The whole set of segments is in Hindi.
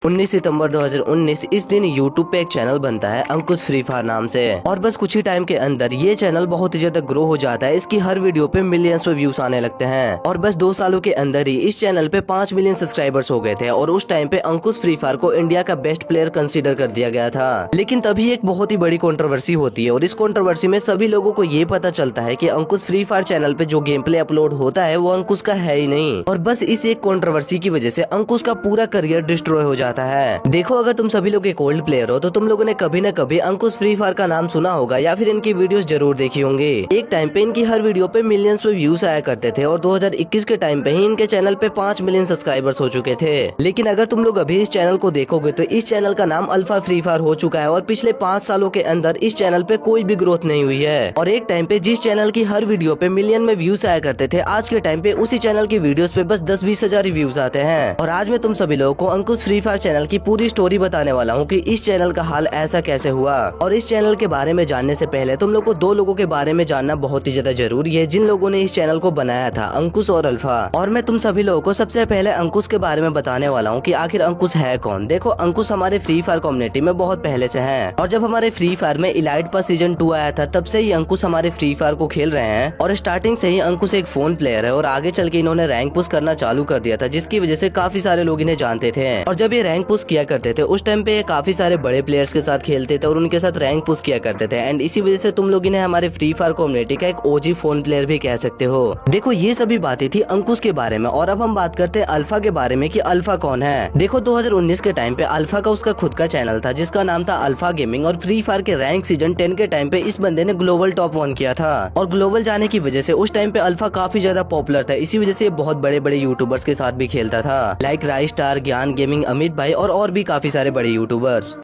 19 सितंबर 2019 इस दिन यूट्यूब पे एक चैनल बनता है अंकुश फ्री फायर नाम से, और बस कुछ ही टाइम के अंदर ये चैनल बहुत ही ज्यादा ग्रो हो जाता है। इसकी हर वीडियो पे मिलियंस पे व्यूज आने लगते हैं और बस 2 सालों के अंदर ही इस चैनल पे 5 मिलियन सब्सक्राइबर्स हो गए थे। और उस टाइम पे अंकुश फ्री फायर को इंडिया का बेस्ट प्लेयर कंसीडर कर दिया गया था। लेकिन तभी एक बहुत ही बड़ी कंट्रोवर्सी होती है और इस कंट्रोवर्सी में सभी लोगों को ये पता चलता है कि अंकुश फ्री फायर चैनल पे जो गेम प्ले अपलोड होता है वो अंकुश का है ही नहीं। और बस इस एक कंट्रोवर्सी की वजह से अंकुश का पूरा करियर डिस्ट्रॉय हो जाता है। देखो, अगर तुम सभी लोग एक ओल्ड प्लेयर हो तो तुम लोगों ने कभी न कभी अंकुश फ्री फायर का नाम सुना होगा या फिर इनकी वीडियोस जरूर देखी होंगी। एक टाइम पे इनकी हर वीडियो पे मिलियंस पे व्यूज आया करते थे और 2021 के टाइम पे ही इनके चैनल पे 5 मिलियन सब्सक्राइबर्स हो चुके थे। लेकिन अगर तुम लोग अभी इस चैनल को देखोगे तो इस चैनल का नाम अल्फा फ्री फायर हो चुका है और पिछले 5 सालों के अंदर इस चैनल पे कोई भी ग्रोथ नहीं हुई है। और एक टाइम पे जिस चैनल की हर वीडियो पे मिलियन में व्यूज आया करते थे, आज के टाइम पे उसी चैनल की वीडियोस पे बस 10-20 हजार व्यूज आते हैं। और आज मैं तुम सभी लोगों को अंकुश फ्री फायर चैनल की पूरी स्टोरी बताने वाला हूँ कि इस चैनल का हाल ऐसा कैसे हुआ। और इस चैनल के बारे में जानने से पहले तुम लोग को 2 लोगों के बारे में जानना बहुत ही ज्यादा जरूरी है जिन लोगों ने इस चैनल को बनाया था, अंकुश और अल्फा। और मैं तुम सभी लोगों को सबसे पहले अंकुश के बारे में बताने वाला हूँ कि आखिर अंकुश है कौन। देखो, अंकुश हमारे फ्री फायर कम्युनिटी में बहुत पहले से है और जब हमारे फ्री फायर में इलाइट पास सीजन 2 आया था तब से ही अंकुश हमारे फ्री फायर को खेल रहे हैं। और स्टार्टिंग से ही अंकुश एक फोन प्लेयर है और आगे चल के इन्होंने रैंक पुश करना चालू कर दिया था, जिसकी वजह से काफी सारे लोग इन्हें जानते थे। और जब ये रैंक पुश किया करते थे उस टाइम पे काफी सारे बड़े प्लेयर्स के साथ खेलते थे और उनके साथ रैंक पुश किया करते थे। एंड इसी वजह से तुम लोग इन्हें हमारे फ्री फायर कम्युनिटी का एक ओजी फोन प्लेयर भी कह सकते हो। देखो, ये सभी बातें थी अंकुश के बारे में। और अब हम बात करते हैं अल्फा के बारे में कि अल्फा कौन है। देखो, 2019 के टाइम पे अल्फा का उसका खुद का चैनल था जिसका नाम था अल्फा गेमिंग। और फ्री फायर के रैंक सीजन 10 के टाइम पे इस बंदे ने ग्लोबल टॉप 1 किया था। और ग्लोबल जाने की वजह से उस टाइम पे अल्फा काफी ज्यादा पॉपुलर था। इसी वजह से बहुत बड़े बड़े यूट्यूबर्स के साथ भी खेलता था, लाइक राइस स्टार, ज्ञान गेमिंग, अमित भाई और भी काफी सारे बड़े यूट्यूबर्स।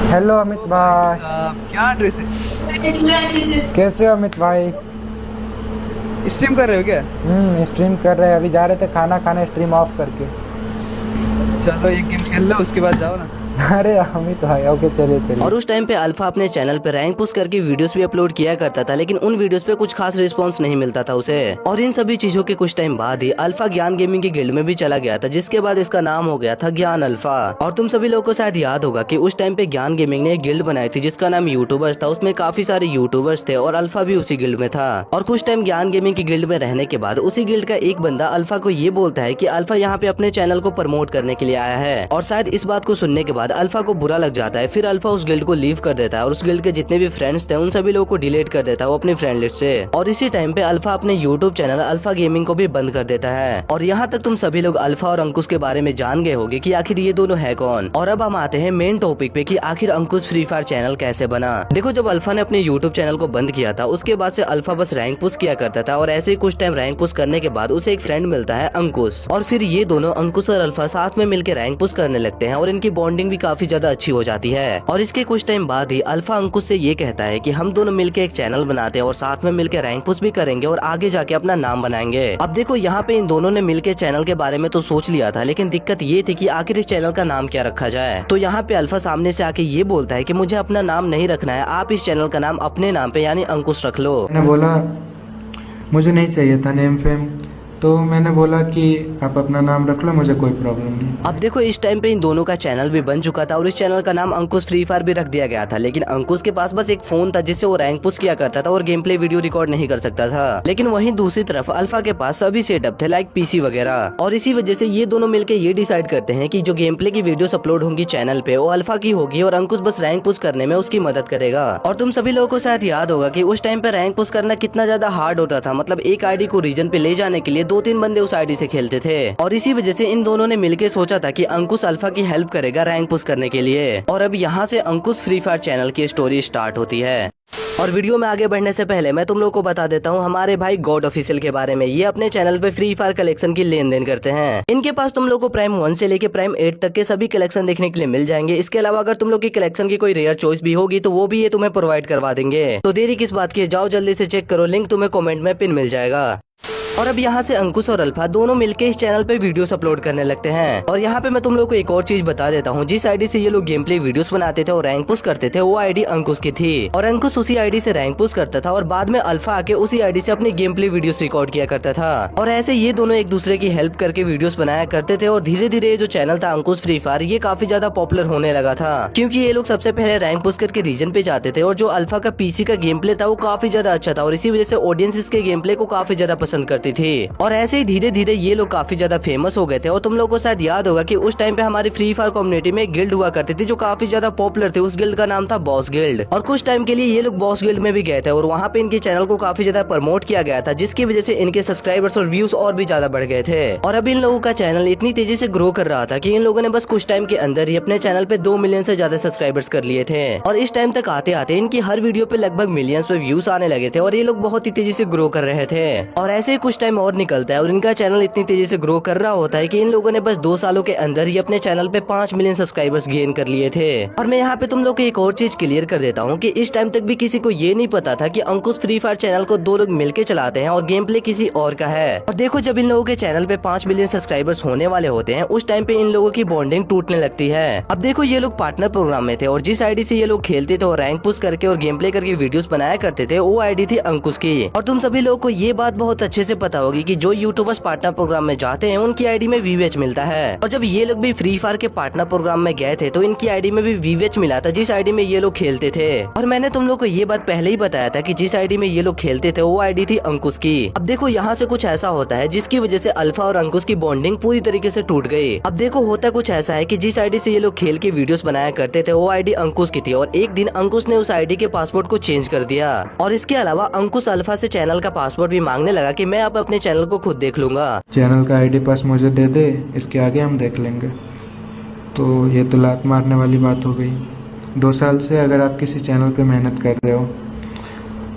हेलो अमित भाई, क्या ड्रेस है? कैसे हो अमित भाई? स्ट्रीम कर रहे हो क्या? स्ट्रीम कर रहे हैं। अभी जा रहे थे खाना खाने, स्ट्रीम ऑफ करके। चलो एक गेम खेल लो, उसके बाद जाओ ना। अरे अमित भाई, ओके चलिए। और उस टाइम पे अल्फा अपने चैनल पे रैंक पुश करके वीडियोस भी अपलोड किया करता था, लेकिन उन वीडियोस पे कुछ खास रिस्पांस नहीं मिलता था उसे। और इन सभी चीजों के कुछ टाइम बाद ही अल्फा ज्ञान गेमिंग की गिल्ड में भी चला गया था, जिसके बाद इसका नाम हो गया था ज्ञान अल्फा। और तुम सभी लोगों को शायद याद होगा कि उस टाइम पे ज्ञान गेमिंग ने एक गिल्ड बनाई थी जिसका नाम यूट्यूबर्स था। उसमें काफी सारे यूट्यूबर्स थे और अल्फा भी उसी गिल्ड में था। और कुछ टाइम ज्ञान गेमिंग की गिल्ड में रहने के बाद उसी गिल्ड का एक बंदा अल्फा को ये बोलता है कि अल्फा यहाँ पे अपने चैनल को प्रमोट करने के लिए आया है। और शायद इस बात को सुनने के बाद अल्फा को बुरा लग जाता है। फिर अल्फा उस गिल्ड को लीव कर देता है और उस गिल्ड के जितने भी फ्रेंड्स थे उन सभी लोगों को डिलीट कर देता है वो अपनी फ्रेंड लिस्ट से। और इसी टाइम पे अल्फा अपने यूट्यूब चैनल अल्फा गेमिंग को भी बंद कर देता है। और यहाँ तक तुम सभी लोग अल्फा और अंकुश के बारे में जान गए होंगे कि आखिर ये दोनों है कौन। और अब हम आते हैं मेन टॉपिक पे कि आखिर अंकुश फ्री फायर चैनल कैसे बना। देखो, जब अल्फा ने अपने यूट्यूब चैनल को बंद किया था उसके बाद से अल्फा बस रैंक पुश किया करता था। और ऐसे ही कुछ टाइम रैंक पुश करने के बाद उसे एक फ्रेंड मिलता है, अंकुश। और फिर ये दोनों अंकुश और अल्फा साथ में मिलकर रैंक पुश करने लगते हैं और इनकी बॉन्डिंग भी काफी ज्यादा अच्छी हो जाती है। और इसके कुछ टाइम बाद ही अल्फा अंकुश से ये कहता है कि हम दोनों मिलकर एक चैनल बनाते हैं और साथ में मिलकर रैंक पुश भी करेंगे और आगे जाके अपना नाम बनाएंगे। अब देखो, यहाँ पे इन दोनों ने मिलकर चैनल के बारे में तो सोच लिया था, लेकिन दिक्कत ये थी कि आखिर इस चैनल का नाम क्या रखा जाए। तो यहाँ पे अल्फा सामने से आके ये बोलता है कि मुझे अपना नाम नहीं रखना है, आप इस चैनल का नाम अपने नाम पे यानी अंकुश रख लो। मैंने बोला मुझे नहीं चाहिए था नेम फेम, तो मैंने बोला कि आप अपना नाम रख लो, मुझे कोई प्रॉब्लम नहीं। अब देखो, इस टाइम पे इन दोनों का चैनल भी बन चुका था और इस चैनल का नाम अंकुश फ्री फायर भी रख दिया गया था। लेकिन अंकुश के पास बस एक फोन था जिससे वो रैंक पुश किया करता था और गेम प्ले वीडियो रिकॉर्ड नहीं कर सकता था। लेकिन वहीं दूसरी तरफ अल्फा के पास सभी सेटअप थे, लाइक पीसी वगैरह। और इसी वजह से ये दोनों मिलकर ये डिसाइड करते हैं कि जो गेम प्ले की वीडियोस अपलोड होंगी चैनल पे वो अल्फा की होगी और अंकुश बस रैंक पुश करने में उसकी मदद करेगा। और तुम सभी लोगों को शायद याद होगा कि उस टाइम पे रैंक पुश करना कितना ज्यादा हार्ड होता था। मतलब एक आईडी को रीजन पे ले जाने के लिए 2-3 बंदे उस आईडी से खेलते थे। और इसी वजह से इन दोनों ने मिलकर सोचा था कि अंकुश अल्फा की हेल्प करेगा रैंक पुश करने के लिए। और अब यहाँ से अंकुश फ्री फायर चैनल की स्टोरी स्टार्ट होती है। और वीडियो में आगे बढ़ने से पहले मैं तुम लोग को बता देता हूँ हमारे भाई गॉड ऑफिशियल के बारे में। ये अपने चैनल पे फ्री फायर कलेक्शन की लेन देन करते हैं। इनके पास तुम लोग को प्राइम 1 से लेके प्राइम 8 तक के सभी कलेक्शन देखने के लिए मिल जाएंगे। इसके अलावा अगर तुम लोग की कलेक्शन की कोई रेयर चॉइस भी होगी तो वो भी ये तुम्हें प्रोवाइड करवा देंगे। तो देरी किस बात की, जाओ जल्दी से चेक करो, लिंक तुम्हें कॉमेंट में पिन मिल जाएगा। और अब यहाँ से अंकुश और अल्फा दोनों मिलकर इस चैनल पे वीडियोस अपलोड करने लगते हैं। और यहाँ पे मैं तुम लोग को एक और चीज बता देता हूँ, जिस आईडी से ये लोग गेम प्ले वीडियोस बनाते थे और रैंक पुश करते थे वो आईडी अंकुश की थी, और अंकुश उसी आईडी से रैंक पुश करता था और बाद में अल्फा आके उसी आईडी से अपनी गेम प्ले वीडियोस रिकॉर्ड किया करता था। और ऐसे ये दोनों एक दूसरे की हेल्प करके वीडियोस बनाया करते थे और धीरे धीरे ये जो चैनल था अंकुश फ्री फायर ये काफी ज्यादा पॉपुलर होने लगा था, क्योंकि ये लोग सबसे पहले रैंक पुश करके रीजन पे जाते थे और जो अल्फा का पीसी का गेम प्ले था वो काफी ज्यादा अच्छा था और इसी वजह से ऑडियंस इसके गेम प्ले को काफी ज्यादा पसंद करती थी। और ऐसे ही धीरे धीरे ये लोग काफी ज्यादा फेमस हो गए थे। और तुम लोगों को शायद याद होगा कि उस टाइम पे हमारी फ्री फायर कम्युनिटी में गिल्ड हुआ करती थी जो काफी ज्यादा पॉपुलर थे, उस गिल्ड का नाम था बॉस गिल्ड। और कुछ टाइम के लिए ये लोग बॉस गिल्ड में भी गए थे और वहाँ पे इनके चैनल को काफी ज्यादा प्रमोट किया गया था, जिसकी वजह से इनके सब्सक्राइबर्स और व्यूज और भी ज्यादा बढ़ गए थे। और अब इन लोगों का चैनल इतनी तेजी से ग्रो कर रहा था कि इन लोगों ने बस कुछ टाइम के अंदर ही अपने चैनल पे 2 मिलियन से ज्यादा सब्सक्राइबर्स कर लिए थे। और इस टाइम तक आते आते इनकी हर वीडियो पे लगभग मिलियंस पे व्यूज आने लगे थे और ये लोग बहुत ही तेजी से ग्रो कर रहे थे। और ऐसे ही कुछ टाइम और निकलता है और इनका चैनल इतनी तेजी से ग्रो कर रहा होता है कि इन लोगों ने बस 2 सालों के अंदर ही अपने चैनल पे 5 मिलियन सब्सक्राइबर्स गेन कर लिए थे। और मैं यहाँ पे तुम लोग को एक और चीज क्लियर कर देता हूँ कि इस टाइम तक भी किसी को ये नहीं पता था कि अंकुश फ्री फायर चैनल को 2 लोग मिलके चलाते हैं और गेम प्ले किसी और का है। और देखो जब इन लोगों के चैनल पे 5 मिलियन सब्सक्राइबर्स होने वाले होते हैं उस टाइम पे इन लोगों की बॉन्डिंग टूटने लगती है। अब देखो ये लोग पार्टनर प्रोग्राम में थे और जिस आईडी से ये लोग खेलते थे और रैंक पुश करके और गेम प्ले करके वीडियोस बनाया करते थे वो आईडी थी अंकुश की। और तुम सभी लोगों को ये बात बहुत अच्छे से पता होगी कि जो यूट्यूबर्स पार्टनर प्रोग्राम में जाते हैं उनकी आईडी में वीवेच मिलता है। और जब ये लोग भी फ्री फायर के पार्टनर प्रोग्राम में गए थे तो इनकी आईडी में भी वीवेच मिला था जिस आईडी में ये लोग खेलते थे। और मैंने तुम लोग को ये बात पहले ही बताया था कि जिस आईडी में ये लोग खेलते थे वो आईडी थी अंकुश की। अब देखो यहाँ से कुछ ऐसा होता है जिसकी वजह से अल्फा और अंकुश की बॉन्डिंग पूरी तरीके से टूट गई। अब देखो होता कुछ ऐसा है कि जिस आईडी से ये लोग खेल के वीडियोस बनाया करते थे वो आईडी अंकुश की थी और एक दिन अंकुश ने उस आईडी के पासवर्ड को चेंज कर दिया। और इसके अलावा अंकुश अल्फा से चैनल का पासवर्ड भी मांगने लगा कि मैं अब अपने चैनल को खुद देख लूंगा। चैनल का आईडी पास मुझे दे दे, इसके आगे हम देख लेंगे। तो ये तो लात मारने वाली बात हो गई। 2 साल से अगर आप किसी चैनल पे मेहनत कर रहे हो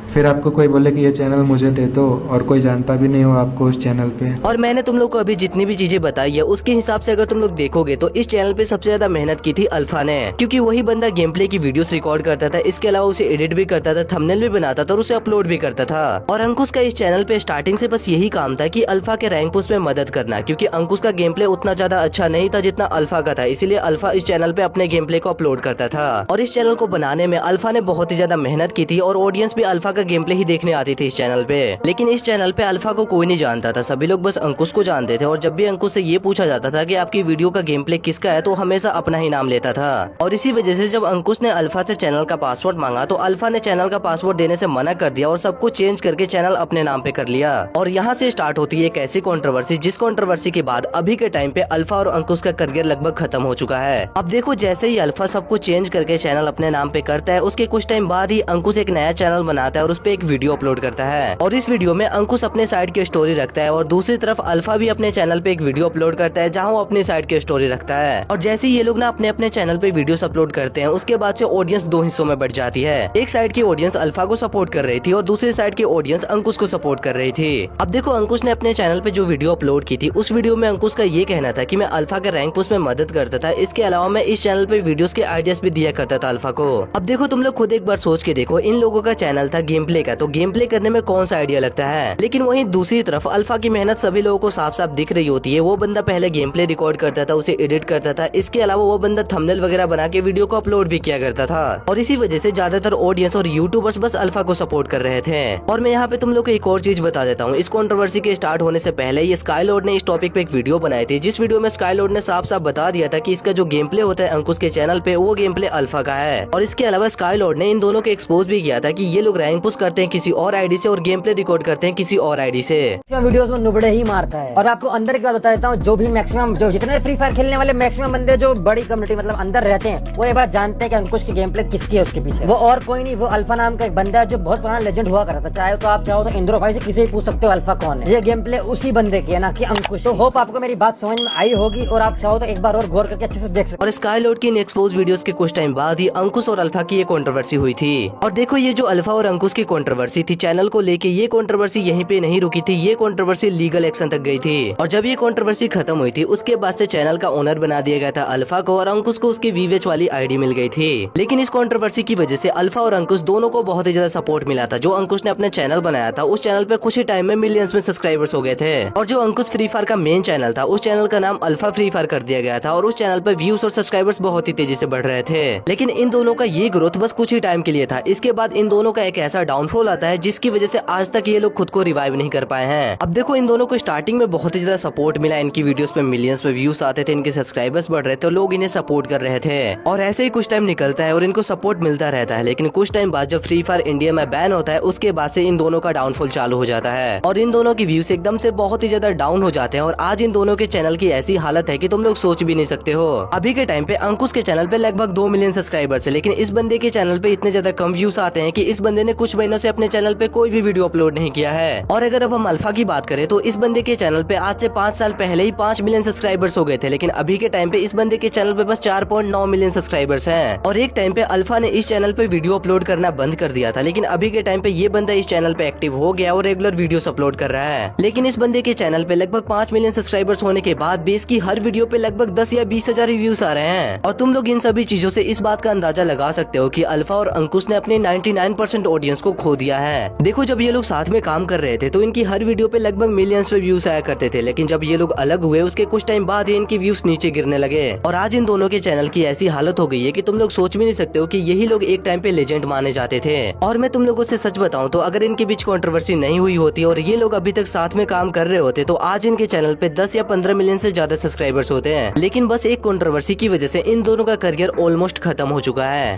फिर आपको कोई बोले कि ये चैनल मुझे दे दो और कोई जानता भी नहीं हो आपको उस चैनल पे। और मैंने तुम लोग को अभी जितनी भी चीजें बताई है उसके हिसाब से अगर तुम लोग देखोगे तो इस चैनल पे सबसे ज्यादा मेहनत की थी अल्फा ने, क्योंकि वही बंदा गेम प्ले की वीडियोस रिकॉर्ड करता था, इसके अलावा उसे एडिट भी करता था, थंबनेल भी बनाता था और उसे अपलोड भी करता था। और अंकुश का इस चैनल पे स्टार्टिंग से बस यही काम था कि अल्फा के रैंक पुश में मदद करना, क्योंकि अंकुश का गेम प्ले उतना ज्यादा अच्छा नहीं था जितना अल्फा का था, इसीलिए अल्फा इस चैनल पे अपने गेम प्ले को अपलोड करता था। और इस चैनल को बनाने में अल्फा ने बहुत ही ज्यादा मेहनत की थी और ऑडियंस भी अल्फा का गेम प्ले ही देखने आती थी इस चैनल पे। लेकिन इस चैनल पे अल्फा को कोई नहीं जानता था, सभी लोग बस अंकुश को जानते थे। और जब भी अंकुश से ये पूछा जाता था कि आपकी वीडियो का गेम प्ले किसका है तो हमेशा अपना ही नाम लेता था। और इसी वजह से जब अंकुश ने अल्फा से चैनल का पासवर्ड मांगा तो अल्फा ने चैनल का पासवर्ड देने से मना कर दिया और सबको चेंज करके चैनल अपने नाम पे कर लिया। और यहाँ से स्टार्ट होती है एक ऐसी कंट्रोवर्सी जिस कंट्रोवर्सी के बाद अभी के टाइम पे अल्फा और अंकुश का करियर लगभग खत्म हो चुका है। अब देखो जैसे ही अल्फा सबको चेंज करके चैनल अपने नाम पे करता है उसके कुछ टाइम बाद ही अंकुश एक नया चैनल बनाता है और उस पे एक वीडियो अपलोड करता है। और इस वीडियो में अंकुश अपने साइड की स्टोरी रखता है और दूसरी तरफ अल्फा भी अपने चैनल पे एक वीडियो अपलोड करता है जहां वो अपनी साइड की स्टोरी रखता है। और जैसे ये लोग ना अपने अपने चैनल पे वीडियोस अपलोड करते हैं उसके बाद से ऑडियंस 2 हिस्सों में बढ़ जाती है। एक साइड की ऑडियंस अल्फा को सपोर्ट कर रही थी और दूसरी साइड की ऑडियंस अंकुश को सपोर्ट कर रही थी। अब देखो अंकुश ने अपने चैनल पे जो वीडियो अपलोड की थी उस वीडियो में अंकुश का ये कहना था कि मैं अल्फा के रैंक पुश में मदद करता था, इसके अलावा मैं इस चैनल पे वीडियोस के आइडियाज भी दिया करता था अल्फा को। अब देखो तुम लोग खुद एक बार सोच के देखो, इन लोगों का चैनल था गेम प्ले का, तो गेम प्ले करने में कौन सा आइडिया लगता है। लेकिन वहीं दूसरी तरफ अल्फा की मेहनत सभी लोगों को साफ साफ दिख रही होती है। वो बंदा पहले गेम प्ले रिकॉर्ड करता था, उसे एडिट करता था, इसके अलावा वो बंदा थंबनेल वगैरह बना के वीडियो को अपलोड भी किया करता था। और इसी वजह से ज्यादातर ऑडियंस और यूट्यूबर्स बस अल्फा को सपोर्ट कर रहे थे। और मैं यहाँ पे तुम लोग को एक और चीज बता देता हूँ, इस कंट्रोवर्सी के स्टार्ट होने से पहले ये स्काईलॉर्ड ने इस टॉपिक पे एक वीडियो बनाई थी, जिस वीडियो में स्काईलॉर्ड ने साफ साफ बता दिया था कि इसका जो गेम प्ले होता है अंकुश के चैनल पे वो गेम प्ले अल्फा का है। और इसके अलावा स्काईलॉर्ड ने इन दोनों को एक्सपोज भी किया था कि ये लोग रैंक पुश करते हैं किसी और आईडी से और गेम प्ले रिकॉर्ड करते हैं किसी और आईडी से। वीडियोस में नुबड़े ही मारता है। और आपको अंदर की बात बता देता हूँ, जो भी मैक्सिमम जो जितने फ्री फायर खेलने वाले मैक्सिमम बंदे जो बड़ी कम्युनिटी मतलब अंदर रहते हैं वो ये बात जानते हैं कि अंकुश की गेम प्ले किसकी है उसके पीछे। वो और कोई नहीं, वो अल्फा नाम का एक बंदा है जो बहुत पुराना लेजेंड हुआ करता था। चाहे तो आप चाहो तो इंद्रो भाई से किसी भी पूछ सकते हो अल्फा कौन है। ये गेम प्ले उसी बंदे की है ना कि अंकुश। तो होप आपको मेरी बात समझ में आई होगी और आप चाहो तो एक बार और गौर करके अच्छे से देख सकते। और स्काईलॉर्ड की इन एक्सपोज वीडियोस के कुछ टाइम बाद ही अंकुश और अल्फा की ये कंट्रोवर्सी हुई थी। और देखो ये जो अल्फा और अंकुश की कंट्रोवर्सी थी चैनल को लेके, ये कंट्रोवर्सी यहीं पे नहीं रुकी थी, ये कंट्रोवर्सी लीगल एक्शन तक गई थी। और जब ये कंट्रोवर्सी खत्म हुई थी उसके बाद से चैनल का ओनर बना दिया गया था अल्फा को, और अंकुश को उसकी वीवेच वाली आईडी मिल गई थी। लेकिन इस कंट्रोवर्सी की वजह से अल्फा और अंकुश दोनों को बहुत ही ज्यादा सपोर्ट मिला था। जो अंकुश ने अपना चैनल बनाया था उस चैनल पे कुछ ही टाइम में मिलियंस में सब्सक्राइबर्स हो गए थे, और जो अंकुश फ्री फायर का मेन चैनल था उस चैनल का नाम अल्फा फ्री फायर कर दिया गया था, और उस चैनल पे व्यूज और सब्सक्राइबर्स बहुत ही तेजी से बढ़ रहे थे। लेकिन इन दोनों का ये ग्रोथ बस कुछ ही टाइम के लिए था। इसके बाद इन दोनों का एक ऐसा डाउनफॉल आता है जिसकी वजह से आज तक ये लोग खुद को रिवाइव नहीं कर पाए हैं। अब देखो, इन दोनों को स्टार्टिंग में बहुत ही ज्यादा सपोर्ट मिला, इनकी वीडियोस पे मिलियंस में व्यूज आते थे, इनके सब्सक्राइबर्स बढ़ रहे थे, लोग इन्हें सपोर्ट कर रहे थे, और ऐसे ही कुछ टाइम निकलता है और इनको सपोर्ट मिलता रहता है। लेकिन कुछ टाइम बाद जब फ्री फायर इंडिया में बैन होता है उसके बाद से इन दोनों का डाउनफॉल चालू हो जाता है, और इन दोनों की व्यूज एकदम से बहुत ही ज्यादा डाउन हो जाते हैं। और आज इन दोनों के चैनल की ऐसी हालत है कि तुम लोग सोच भी नहीं सकते हो। अभी के टाइम पे अंकुश के चैनल पे लगभग 2 मिलियन सब्सक्राइबर्स है, लेकिन इस बंदे के चैनल पे इतने ज्यादा कम व्यूज आते हैं कि इस बंदे ने कुछ महीनों से अपने चैनल पे कोई भी वीडियो अपलोड नहीं किया है। और अगर अब हम अल्फा की बात करें तो इस बंदे के चैनल पे आज से 5 साल पहले ही 5 मिलियन सब्सक्राइबर्स हो गए थे, लेकिन अभी के टाइम पे इस बंदे के चैनल पे बस 4.9 मिलियन सब्सक्राइबर्स हैं। और एक टाइम पे अल्फा ने इस चैनल पे वीडियो अपलोड करना बंद कर दिया था, लेकिन अभी के टाइम पे ये बंदा इस चैनल पे एक्टिव हो गया और रेगुलर वीडियोस अपलोड कर रहा है। लेकिन इस बंदे के चैनल पे लगभग 5 मिलियन सब्सक्राइबर्स होने के बाद भी इसकी हर वीडियो पे लगभग 10 या 20 हजार व्यूज आ रहे हैं। और तुम लोग इन सभी चीजों से इस बात का अंदाजा लगा सकते हो कि अल्फा और अंकुश ने अपने 99% ऑडियंस को खो दिया है। देखो, जब ये लोग साथ में काम कर रहे थे तो इनकी हर वीडियो पे लगभग मिलियंस पे व्यूज आया करते थे, लेकिन जब ये लोग अलग हुए उसके कुछ टाइम बाद ही इनकी व्यूज नीचे गिरने लगे। और आज इन दोनों के चैनल की ऐसी हालत हो गई है कि तुम लोग सोच भी नहीं सकते हो कि यही लोग एक टाइम पे लेजेंड माने जाते थे। और मैं तुम लोगों से सच बताऊं तो अगर इनके बीच कंट्रोवर्सी नहीं हुई होती और ये लोग अभी तक साथ में काम कर रहे होते तो आज इनके चैनल पे 10 या 15 मिलियन से ज्यादा सब्सक्राइबर्स होते हैं। लेकिन बस एक कंट्रोवर्सी की वजह से इन दोनों का करियर ऑलमोस्ट खत्म हो चुका है।